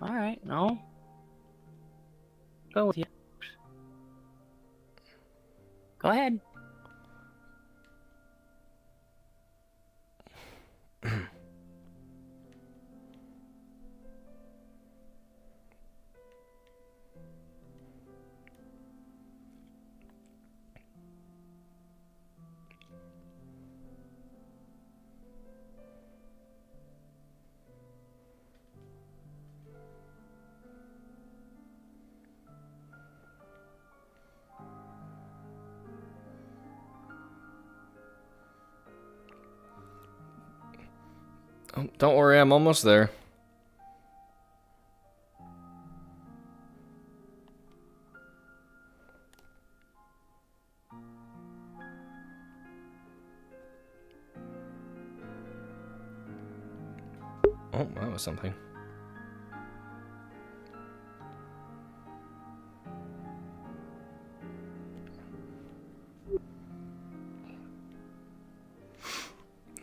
Alright, no. Go with you. Go ahead. Oh, don't worry, I'm almost there. Oh, that was something.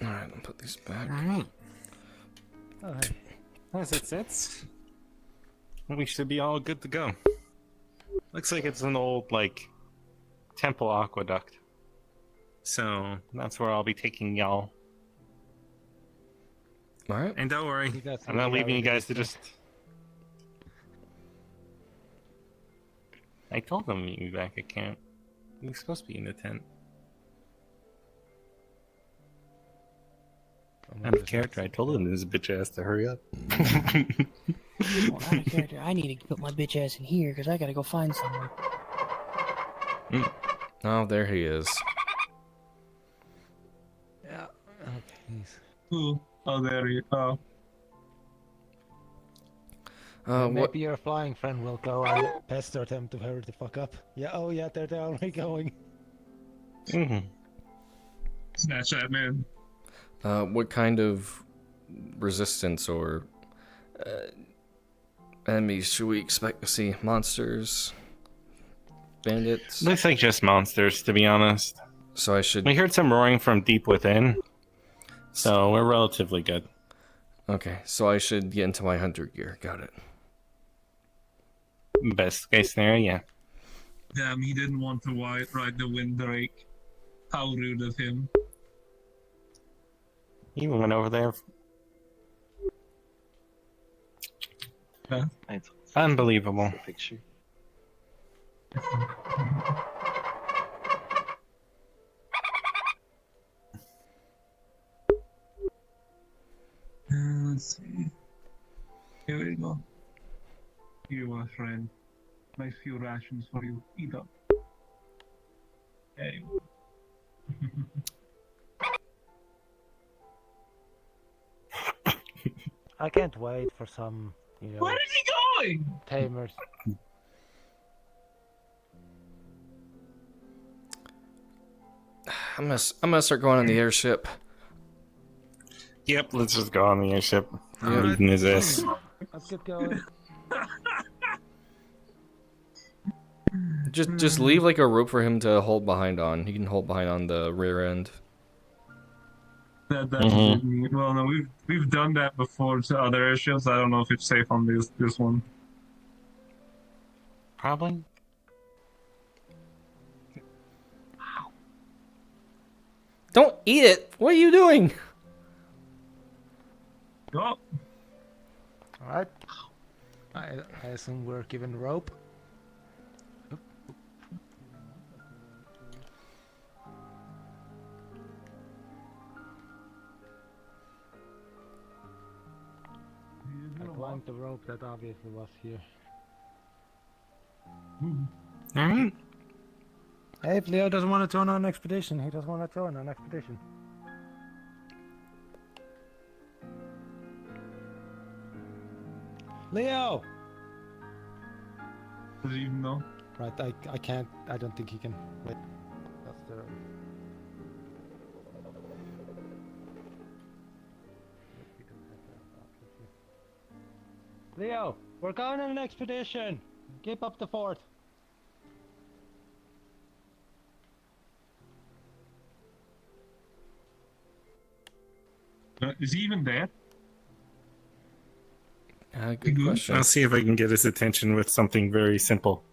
Alright, I'll put these back. Alright. As it sits, we should be all good to go. Looks like it's an old, like, temple aqueduct. So, that's where I'll be taking y'all. Alright. And don't worry, I'm not leaving you guys to just... I told them to meet me back at camp. We were supposed to be in the tent. Out of character, I told him this bitch ass to hurry up. Well, out of character, I need to put my bitch ass in here because I gotta go find someone. Oh, there he is. Yeah. Okay. Oh, there you go. What? Maybe your flying friend will go and pester them to hurry the fuck up. Yeah, oh yeah, they're already going. Snatch that man. What kind of resistance or enemies should we expect to see? Monsters? Bandits? Looks like just monsters, to be honest. So I should... We heard some roaring from deep within, so we're relatively good. Okay, so I should get into my hunter gear. Got it. Best case scenario, yeah. Damn, he didn't want to ride the Windrake. How rude of him. He went over there. Huh? Unbelievable. Picture. Let's see. Here we go. Here, my friend. Nice few rations for you. Eat up. There you go. I can't wait for some, Where is he going? Tamers. I'm gonna start going on the airship. Yep, let's just go on the airship. Yeah. Leaving his ass. Let's get going. Just leave like a rope for him to hold behind on. He can hold behind on the rear end. That's really neat. Well, no, we've done that before to other airships. I don't know if it's safe on this one. Probably. Don't eat it! What are you doing? Oh. Alright. I assume we're given rope. I climbed the rope that obviously was here. Alright. Hey, if Leo doesn't want to join an expedition, he doesn't want to join an expedition. Leo! Does he even know? Right, I can't, I don't think he can. Wait. That's the... Leo, we're going on an expedition! Keep up the fort! Is he even there? Good question. I'll see if I can get his attention with something very simple.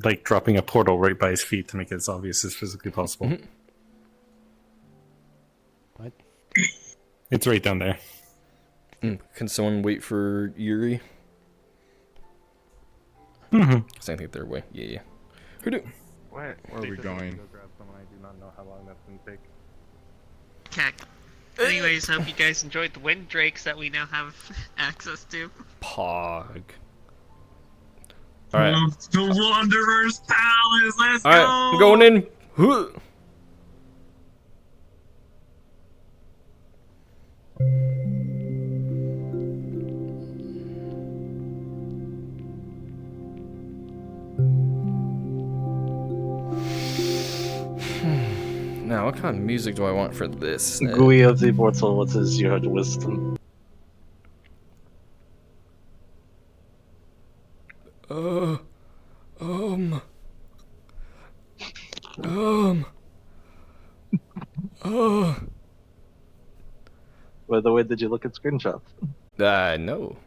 Like dropping a portal right by his feet to make it as obvious as physically possible. Right. It's right down there. Can someone wait for Yuri? Mm-hmm. Cause I think they're away. Yeah. Who do? Where are we going? Go grab someone. I do not know how long that's gonna take. Heck. Anyways, hope you guys enjoyed the wind drakes that we now have access to. Pog. Alright. The Wanderer's Palace, let's Alright, go! I'm going in. Huh. Now, what kind of music do I want for this? GUI of the portal, what is your wisdom? By the way, did you look at screenshots? No.